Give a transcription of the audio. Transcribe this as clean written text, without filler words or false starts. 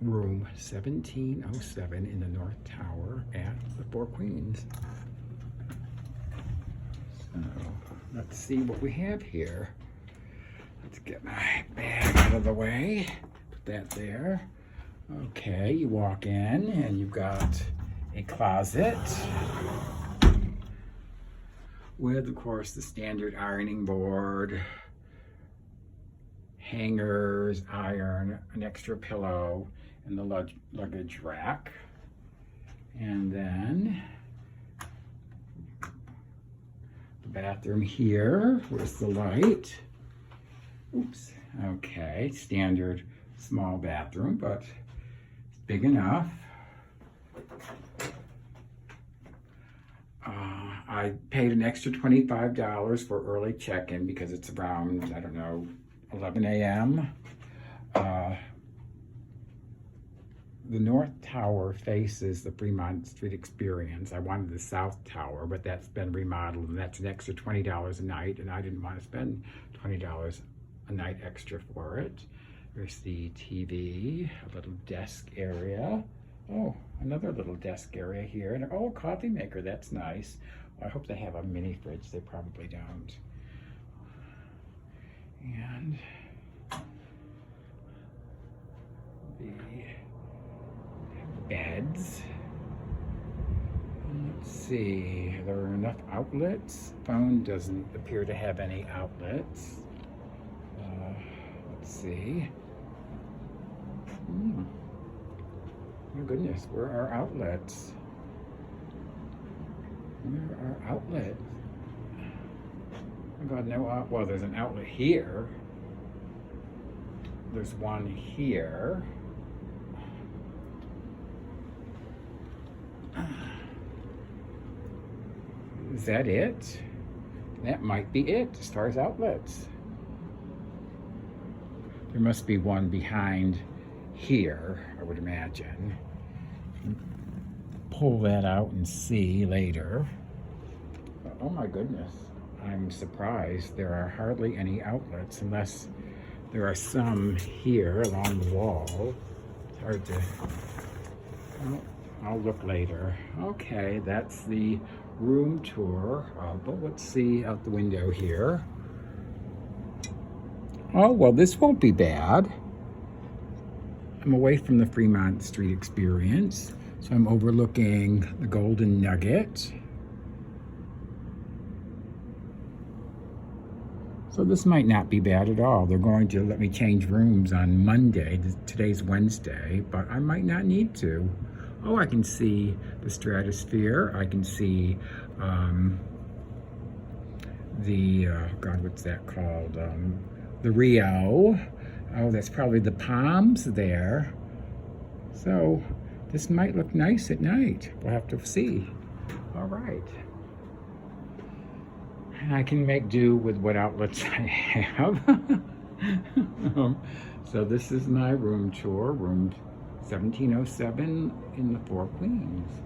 room 1707 in the North Tower at the Four Queens. So let's see what we have here. Let's get my bag out of the way. Put that there. Okay, you walk in and you've got a closet with, of course, the standard ironing board, hangers, iron, an extra pillow, and the luggage rack. And then the bathroom here. Where's the light? Oops. Okay, standard small bathroom, but it's big enough. I paid an extra $25 for early check-in because it's around, I don't know, 11 a.m. The North Tower faces the Fremont Street Experience. I wanted the South Tower, but that's been remodeled, and that's an extra $20 a night, and I didn't want to spend $20 a night extra for it. There's the TV, a little desk area. Oh, another little desk area here, and oh, a coffee maker, that's nice. I hope they have a mini fridge. They probably don't. And the beds. Let's see, there are enough outlets. Phone doesn't appear to have any outlets. Let's see. Oh goodness, where are outlets? Where are outlets? Oh God, no, well, there's an outlet here. There's one here. Is that it? That might be it as far as outlets. There must be one behind here, I would imagine. Pull that out and see later. Oh my goodness, I'm surprised there are hardly any outlets unless there are some here along the wall. It's hard to, well, I'll look later. Okay, that's the room tour. But let's see out the window here. Oh, well, this won't be bad. I'm away from the Fremont Street Experience, so I'm overlooking the Golden Nugget. So this might not be bad at all. They're going to let me change rooms on Monday. Today's Wednesday, but I might not need to. Oh, I can see the Stratosphere. I can see God, what's that called? The Rio. Oh, that's probably the Palms there. So this might look nice at night. We'll have to see. All right. And I can make do with what outlets I have. So this is my room tour, room 1707 in the Four Queens.